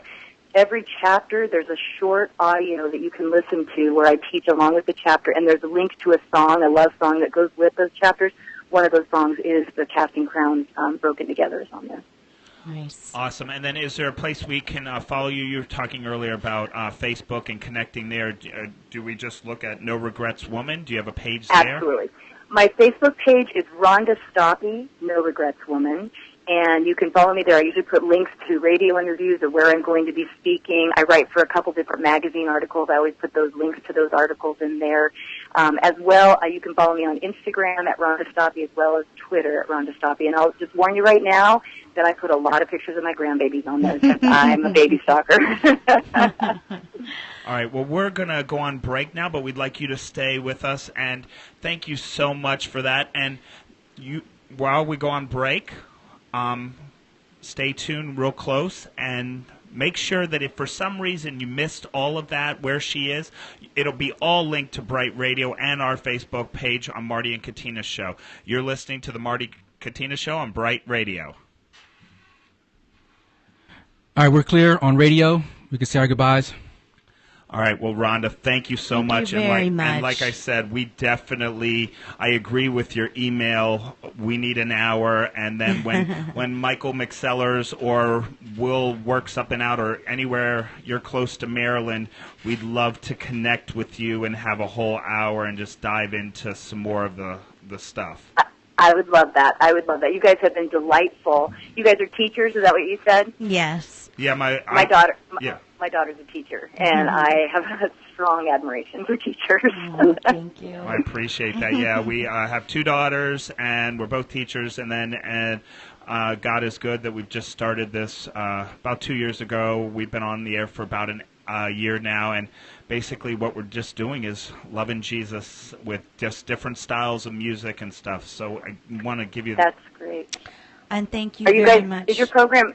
Every chapter, there's a short audio that you can listen to where I teach along with the chapter, and there's a link to a song, a love song that goes with those chapters. One of those songs is the Casting Crowns Broken Together is on there. Nice. Awesome. And then is there a place we can follow you? You were talking earlier about Facebook and connecting there. Do we just look at No Regrets Woman? Do you have a page there? Absolutely. My Facebook page is Rhonda Stoppe, No Regrets Woman. And you can follow me there. I usually put links to radio interviews or where I'm going to be speaking. I write for a couple different magazine articles. I always put those links to those articles in there. As well, you can follow me on Instagram at Rhonda Stoppe as well as Twitter at Rhonda Stoppe. And I'll just warn you right now that I put a lot of pictures of my grandbabies on there since I'm a baby stalker. All right, well, we're going to go on break now, but we'd like you to stay with us. And thank you so much for that. And while we go on break, stay tuned real close and make sure that if for some reason you missed all of that, where she is, it'll be all linked to BRITE Radio and our Facebook page on Marty and Katina's show. You're listening to the Marty Katina Show on BRITE Radio. All right, we're clear on radio. We can say our goodbyes. All right. Well, Rhonda, thank you so much. Thank you very much. And like I said, I agree with your email. We need an hour. And then when Michael McSellers or Will work something out or anywhere you're close to Maryland, we'd love to connect with you and have a whole hour and just dive into some more of the stuff. I would love that. You guys have been delightful. You guys are teachers. Is that what you said? Yes. Yeah, my daughter. Yeah. My daughter's a teacher, and I have a strong admiration for teachers. Oh, thank you. I appreciate that. Yeah, we have 2 daughters, and we're both teachers. And then God is good that we've just started this about 2 years ago. We've been on the air for about a year now, and basically what we're just doing is loving Jesus with just different styles of music and stuff. So I want to give you That's great. And thank you very guys, much. Is your program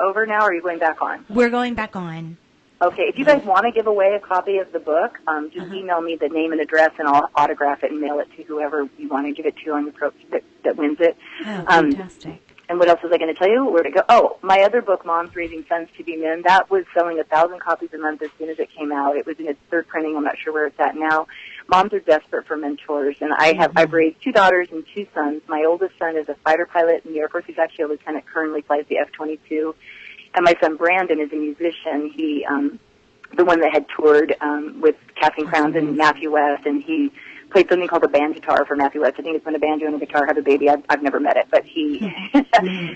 over now, or are you going back on? We're going back on. Okay. If you guys want to give away a copy of the book, just email me the name and address, and I'll autograph it and mail it to whoever you want to give it to on your that wins it. Oh, fantastic. And what else was I going to tell you? Where to go? Oh, my other book, Moms Raising Sons to Be Men, that was selling 1,000 copies a month as soon as it came out. It was in its 3rd printing. I'm not sure where it's at now. Moms are desperate for mentors, and I've raised 2 daughters and 2 sons. My oldest son is a fighter pilot in the Air Force. He's actually a lieutenant, currently flies the F-22. And my son Brandon is a musician. He, the one that had toured with Casting Crowns and Matthew West, and he played something called a band guitar for Matthew West. I think it's when a banjo and a guitar have a baby. I've never met it, but he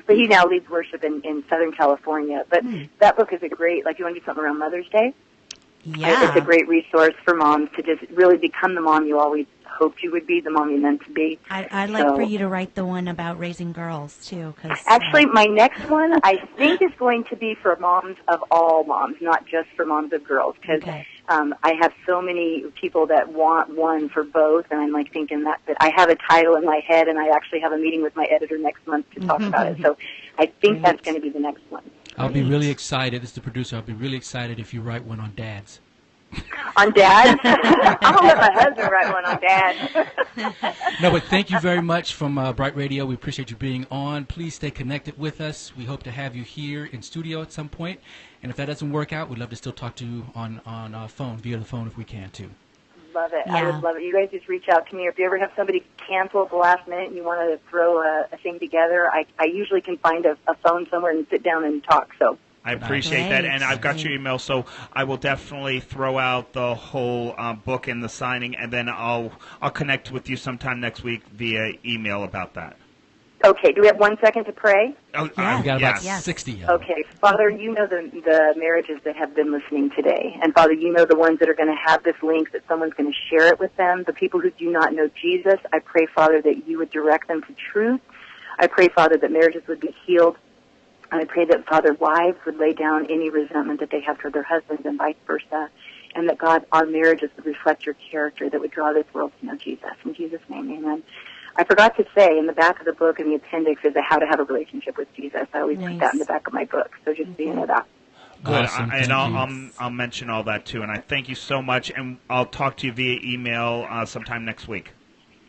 but he now leads worship in Southern California. But that book is a great, like, you want to do something around Mother's Day? Yeah. It's a great resource for moms to just really become the mom you always hoped you would be, the mom you meant to be. I'd like for you to write the one about raising girls, too. Cause, actually, my next one, I think, is going to be for moms of all moms, not just for moms of girls, because I have so many people that want one for both, and I'm like thinking that I have a title in my head, and I actually have a meeting with my editor next month to talk about it. So I think that's going to be the next one. I'll be really excited. As the producer, I'll be really excited if you write one on dads. On dads? I'll let my husband write one on dads. No, but thank you very much from BRITE Radio. We appreciate you being on. Please stay connected with us. We hope to have you here in studio at some point. And if that doesn't work out, we'd love to still talk to you on phone, via the phone if we can, too. Love it. Yeah. I would love it. You guys just reach out to me. Or if you ever have somebody cancel at the last minute and you want to throw a thing together, I usually can find a phone somewhere and sit down and talk. So I appreciate that, and I've got your email, so I will definitely throw out the whole book and the signing, and then I'll connect with you sometime next week via email about that. Okay. Do we have 1 second to pray? Oh, Yeah. We've got about Yes. 60 of them. Okay. Father, you know the marriages that have been listening today. And Father, you know the ones that are going to have this link, that someone's going to share it with them. The people who do not know Jesus, I pray, Father, that you would direct them to truth. I pray, Father, that marriages would be healed. And I pray that, Father, wives would lay down any resentment that they have toward their husbands and vice versa. And that, God, our marriages would reflect your character, that would draw this world to know Jesus. In Jesus' name, amen. I forgot to say, in the back of the book, in the appendix, is how to have a relationship with Jesus. I always put that in the back of my book, so just so you know that. Good, Awesome. and Thank I'll mention all that, too. And I thank you so much, and I'll talk to you via email sometime next week.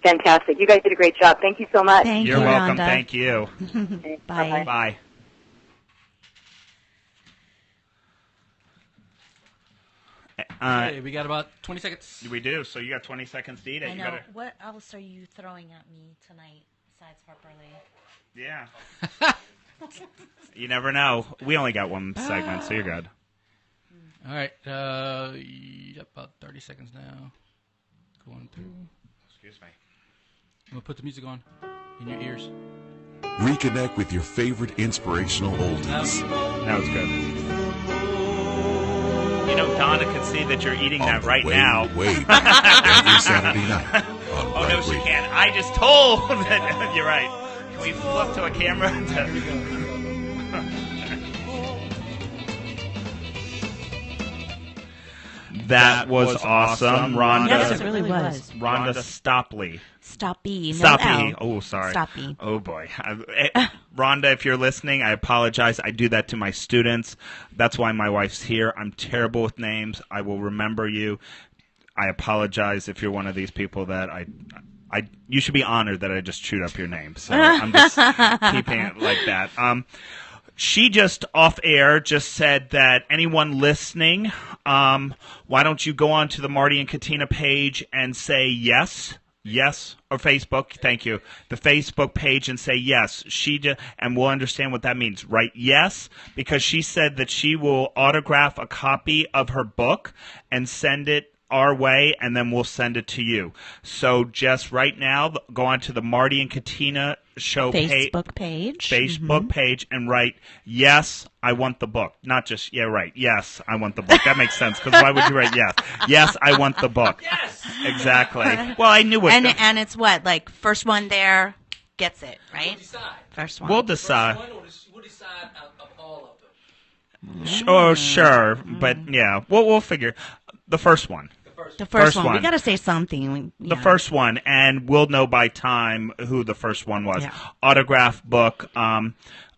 Fantastic. You guys did a great job. Thank you so much. Thank You're you, welcome. Rhonda. Thank you. Bye. Bye. Okay, we got about 20 seconds. We do. So you got 20 seconds to eat it. I You know. gotta, What else are you throwing at me tonight besides Harper Lee? yeah. You never know. We only got one segment, so you're good. All right. About 30 seconds now. Going through. Excuse me. I'm going to put the music on in your ears. Reconnect with your favorite inspirational oldies. That was good. You know, Donna can see that you're eating that right now. Every Saturday night on Oh, BRITE no, she Radio. can't. I just told that. You're right. Can we flip to a camera? That was awesome. Rhonda. Yes, it really was. Rhonda Stopley. Stoppy. No Stoppy. L. Oh, sorry. Stoppy. Oh, boy. Rhonda, if you're listening, I apologize. I do that to my students. That's why my wife's here. I'm terrible with names. I will remember you. I apologize if you're one of these people that you should be honored that I just chewed up your name. So I'm just keeping it like that. She just off air just said that anyone listening, why don't you go on to the Marty and Katina page and say yes, or Facebook, thank you, the Facebook page and say yes. And we'll understand what that means. Write yes, because she said that she will autograph a copy of her book and send it our way, and then we'll send it to you. So just right now, go on to the Marty and Katina show Facebook page. Facebook page and write, yes, I want the book. Not just, yes, I want the book. That makes sense, because why would you write yes? Yes, I want the book. Yes! Exactly. Well, I knew it. And it's what? Like, first one there gets it, right? We'll decide. First one. We'll decide. We'll decide of all of them. Oh, sure. But, yeah, we'll figure. The first one. The first First one. We one. got to say something. The first one, and we'll know by time who the first one was. Yeah. Autograph book,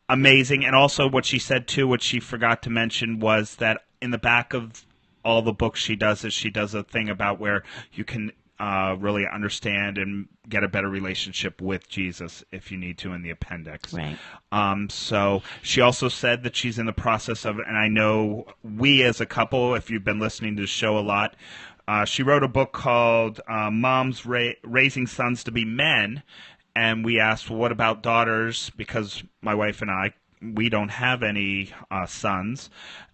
amazing. And also what she said, too, what she forgot to mention was that in the back of all the books she does a thing about where you can really understand and get a better relationship with Jesus if you need to in the appendix. Right. So she also said that she's in the process of, and I know we as a couple, if you've been listening to the show a lot, she wrote a book called Moms Raising Sons to Be Men, and we asked, well, what about daughters? Because my wife and I, we don't have any sons.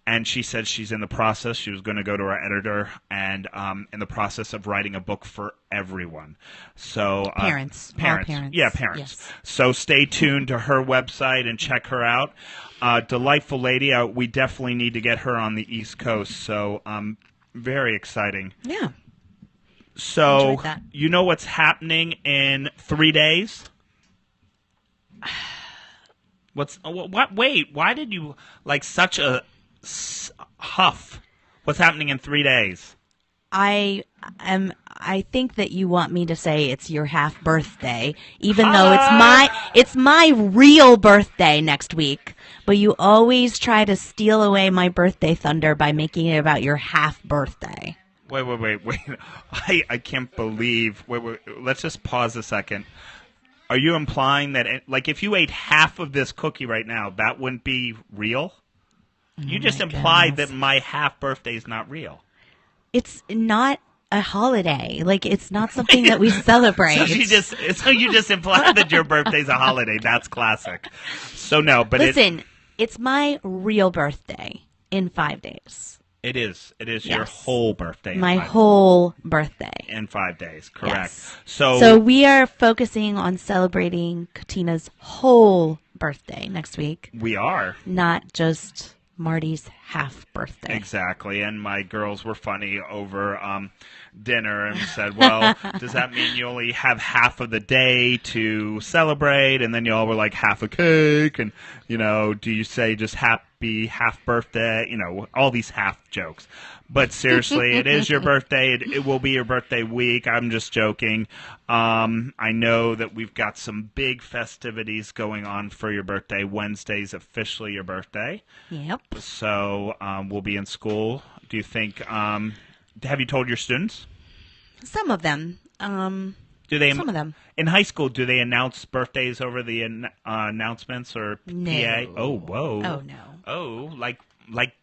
And she said she's in the process. She was going to go to our editor and in the process of writing a book for everyone. So Parents. All parents. parents. Yeah, parents. Yes. So stay tuned to her website and check her out. Delightful lady. We definitely need to get her on the East Coast. So very exciting. Yeah. So Enjoyed that. you know what's happening in 3 days? What? Wait, why did you like such a huff? What's happening in 3 days? I think that you want me to say it's your half birthday, even though it's my real birthday next week. But you always try to steal away my birthday thunder by making it about your half birthday. Wait. I can't believe. Wait. Let's just pause a second. Are you implying that, like, if you ate half of this cookie right now, that wouldn't be real? You just implied that my half birthday is not real. It's not a holiday. Like, it's not something that we celebrate. So you just implied that your birthday's a holiday. That's classic. So no, but listen, it's my real birthday in 5 days. It is Yes. your whole birthday. My whole birthday. in 5 days, correct? Yes. So we are focusing on celebrating Katina's whole birthday next week, we are. not just Marty's half birthday. Exactly, and my girls were funny over dinner and said, well, does that mean you only have half of the day to celebrate? And then you all were like, half a cake, and, do you say just happy half birthday? All these half jokes. But seriously, it is your birthday. It will be your birthday week. I'm just joking. I know that we've got some big festivities going on for your birthday. Wednesday's officially your birthday. Yep. So we'll be in school. Do you think have you told your students? Some of them. Do they? Some of them. In high school, do they announce birthdays over the announcements or No. PA? Oh, whoa. Oh, no. Oh, like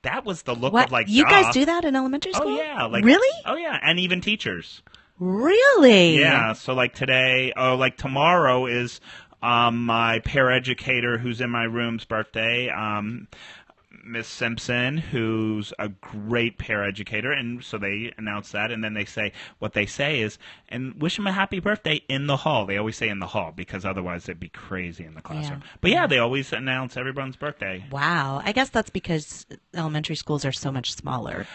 that was the look What? of like You duh. guys do that in elementary school? Oh yeah, Really? Oh yeah, and even teachers. Really? Yeah, so like today, like tomorrow is my paraeducator who's in my room's birthday. Miss Simpson, who's a great paraeducator, and so they announce that, and then they say, what they say is, and wish him a happy birthday in the hall. They always say in the hall, because otherwise they'd be crazy in the classroom. Yeah. But yeah, they always announce everyone's birthday. Wow. I guess that's because elementary schools are so much smaller.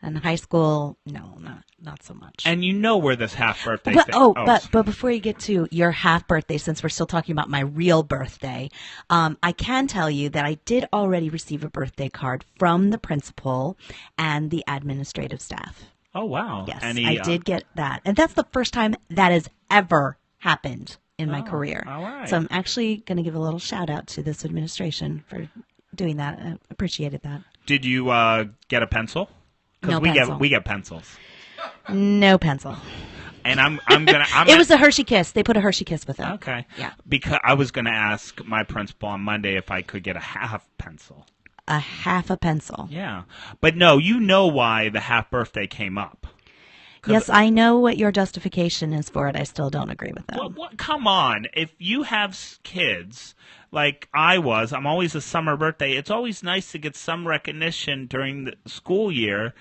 And high school, no, not so much. And you know where this half birthday But, thing... but before you get to your half birthday, since we're still talking about my real birthday, I can tell you that I did already receive a birthday card from the principal and the administrative staff. Oh, wow. Yes, Any, I did get that. And that's the first time that has ever happened in my career. All right. So I'm actually going to give a little shout out to this administration for doing that. I appreciated that. Did you get a pencil? No Because pencil. we get pencils. No pencil. And I'm gonna. It was a Hershey Kiss. They put a Hershey Kiss with it. Okay. Yeah. Because I was gonna ask my principal on Monday if I could get a half pencil. A half a pencil. Yeah, but no, you know why the half birthday came up. Yes, I know what your justification is for it. I still don't agree with that. What, come on, if you have kids like I'm always a summer birthday. It's always nice to get some recognition during the school year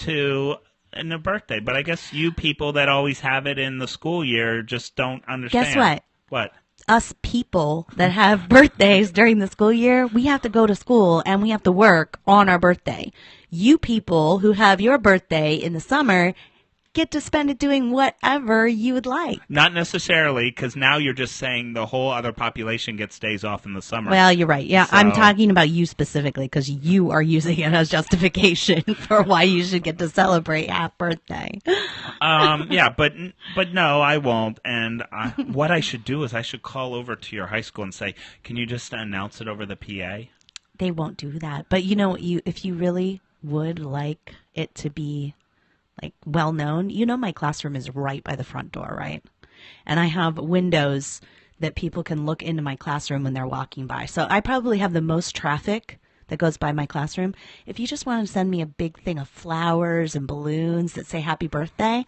in a birthday. But I guess you people that always have it in the school year just don't understand. Guess what? What? Us people that have birthdays during the school year, we have to go to school and we have to work on our birthday. You people who have your birthday in the summer get to spend it doing whatever you would like. Not necessarily, because now you're just saying the whole other population gets days off in the summer. Well, you're right. Yeah, So- I'm talking about you specifically because you are using it as justification for why you should get to celebrate half birthday. Yeah, but no, I won't. And what I should do is I should call over to your high school and say, can you just announce it over the PA? They won't do that. But you know, if you really would like it to be like well known, my classroom is right by the front door, right? And I have windows that people can look into my classroom when they're walking by. So I probably have the most traffic that goes by my classroom. If you just want to send me a big thing of flowers and balloons that say happy birthday,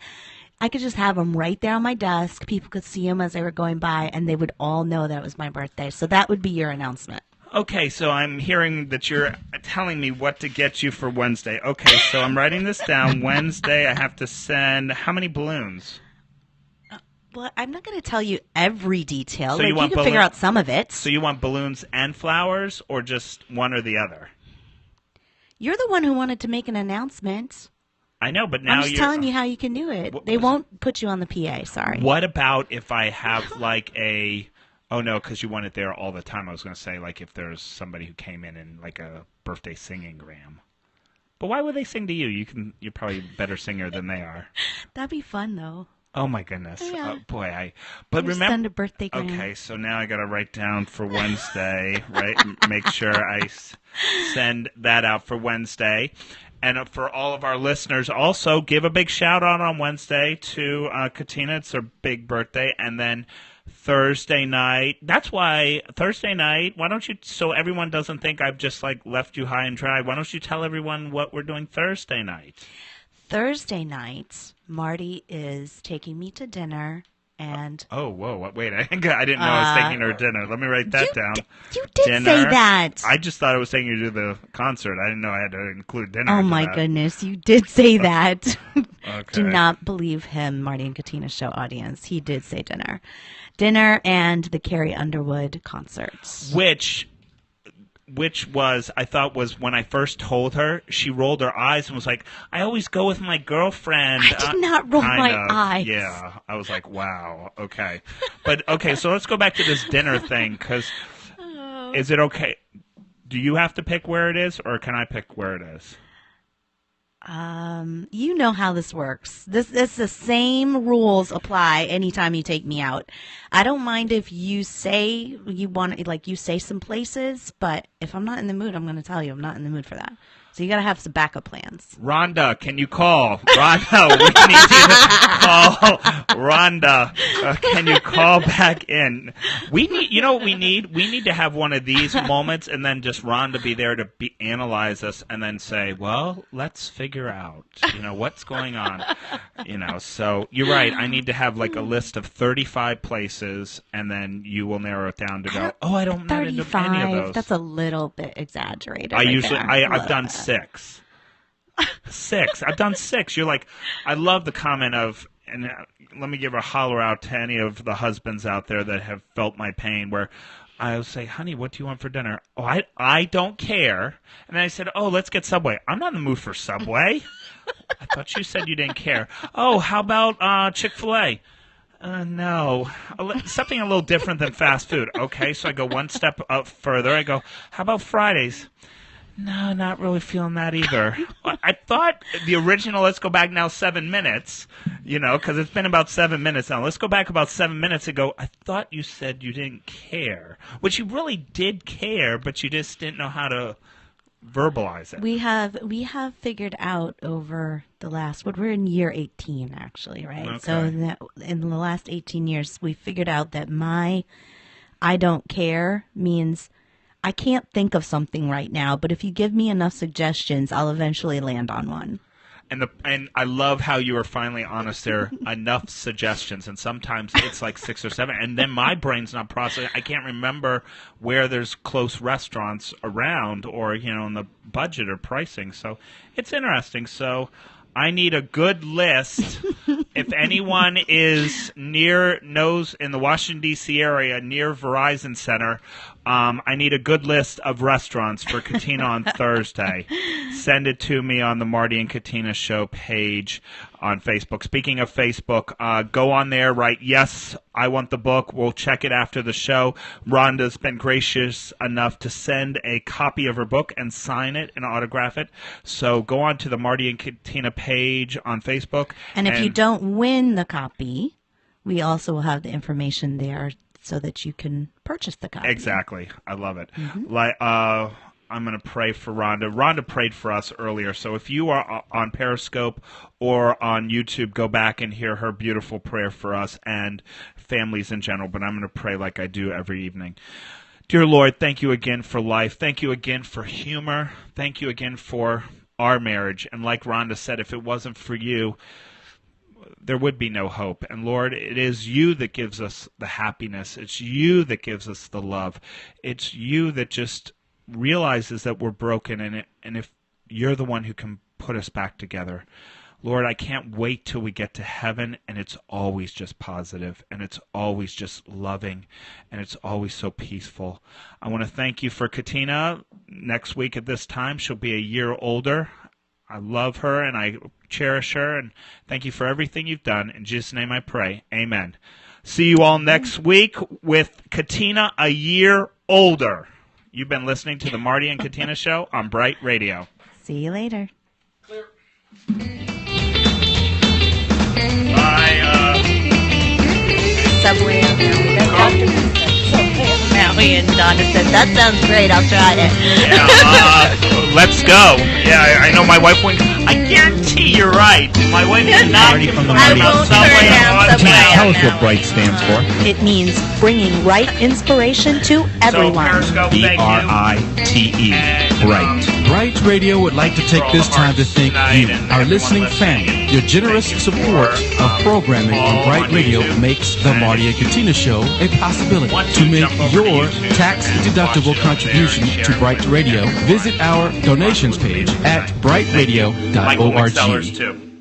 I could just have them right there on my desk. People could see them as they were going by, and they would all know that it was my birthday. So that would be your announcement. Okay, so I'm hearing that you're telling me what to get you for Wednesday. Okay, so I'm writing this down. Wednesday, I have to send how many balloons? Well, I'm not going to tell you every detail. So you want can figure out some of it. So you want balloons and flowers, or just one or the other? You're the one who wanted to make an announcement. I know, but now I'm just telling you how you can do it. They won't put you on the PA, sorry. What about if I have like a... Oh, no, because you want it there all the time. I was going to say, like, if there's somebody who came in like a birthday singing gram. But why would they sing to you? You're probably a better singer than they are. That'd be fun, though. Oh, my goodness. Yeah. Oh, boy, But Just remember... send a birthday gram. Okay, so now I got to write down for Wednesday, right? Make sure I send that out for Wednesday. And for all of our listeners, also give a big shout out on Wednesday to Katina. It's her big birthday. And then Thursday night. That's why Thursday night, why don't you, so everyone doesn't think I've just like left you high and dry, why don't you tell everyone what we're doing Thursday night? Thursday night, Marty is taking me to dinner. And oh, whoa! Wait, I didn't know I was taking her to dinner. Let me write that down. You did dinner. say that. I just thought I was taking you to the concert. I didn't know I had to include dinner. Oh into my that. goodness, you did say that. Okay. Do not believe him, Marty and Katina show audience. He did say dinner. Dinner and the Carrie Underwood concerts. Which was, I thought was when I first told her, she rolled her eyes and was like, I always go with my girlfriend. I did not roll Kind my of, eyes. Yeah. I was like, wow. Okay. But, okay, so let's go back to this dinner thing, because is it okay? Do you have to pick where it is, or can I pick where it is? You know how this works. It's the same rules apply anytime you take me out. I don't mind if you say you want, like you say some places, but if I'm not in the mood, I'm going to tell you I'm not in the mood for that. So you got to have some backup plans. Rhonda, can you call? Rhonda, we need you to call. Rhonda, can you call back in? We need, you know what we need? We need to have one of these moments and then just Rhonda be there to analyze us and then say, well, let's figure figure out, what's going on. So you're right. I need to have like a list of 35 places, and then you will narrow it down to go, I don't know any of those. That's a little bit exaggerated. I've done 6. 6. I've done 6. You're like, I love the comment of, and let me give a holler out to any of the husbands out there that have felt my pain, where I'll say, honey, what do you want for dinner? Oh, I don't care. And then I said, let's get Subway. I'm not in the mood for Subway. I thought you said you didn't care. Oh, how about Chick-fil-A? No. Something a little different than fast food. Okay, so I go one step up further. I go, how about Fridays? No, not really feeling that either. I thought the original Let's Go Back Now 7 minutes, because it's been about 7 minutes now. Let's go back about 7 minutes ago. I thought you said you didn't care, which you really did care, but you just didn't know how to verbalize it. We have figured out over the last, we're in year 18 actually, right? Okay. So in the last 18 years, we figured out that my I don't care means I can't think of something right now, but if you give me enough suggestions, I'll eventually land on one. And I love how you were finally honest there. Enough suggestions, and sometimes it's like 6 or 7, and then my brain's not processing. I can't remember where there's close restaurants around, or in the budget or pricing. So it's interesting. So I need a good list. If anyone is knows in the Washington, D.C. area near Verizon Center, I need a good list of restaurants for Katina on Thursday. Send it to me on the Marty and Katina Show page on Facebook. Speaking of Facebook, go on there, write, yes, I want the book. We'll check it after the show. Rhonda's been gracious enough to send a copy of her book and sign it and autograph it. So go on to the Marty and Katina page on Facebook. And if you don't win the copy, we also will have the information there so that you can purchase the copy. Exactly. I love it. Mm-hmm. I'm going to pray for Rhonda. Rhonda prayed for us earlier, so if you are on Periscope or on YouTube, go back and hear her beautiful prayer for us and families in general, but I'm going to pray like I do every evening. Dear Lord, thank you again for life. Thank you again for humor. Thank you again for our marriage. And like Rhonda said, if it wasn't for you, there would be no hope. And Lord, it is you that gives us the happiness. It's you that gives us the love. It's you that just realizes that we're broken, and if you're the one who can put us back together. Lord, I can't wait till we get to heaven, and it's always just positive, and it's always just loving, and it's always so peaceful. I want to thank you for Katina. Next week at this time, she'll be a year older. I love her, and I cherish her, and thank you for everything you've done. In Jesus' name I pray. Amen. See you all next week with Katina a year older. You've been listening to the Marty and Katina Show on BRITE Radio. See you later. Clear. Bye. Subway on Maui. Maui, and Donna said, that sounds great. I'll try it. Yeah, let's go. Yeah, I know my wife wouldn't. I guarantee you're right. My wife is not from the Marty. Tell us what BRITE stands for. It means bringing right inspiration to everyone. BRITE. BRITE. BRITE Radio would like to take this time to thank you, our listening family. Your generous support of programming on BRITE Radio makes the Marty and Katina Show a possibility. To make your tax-deductible contribution to BRITE Radio, visit our donations page at briteradio.org.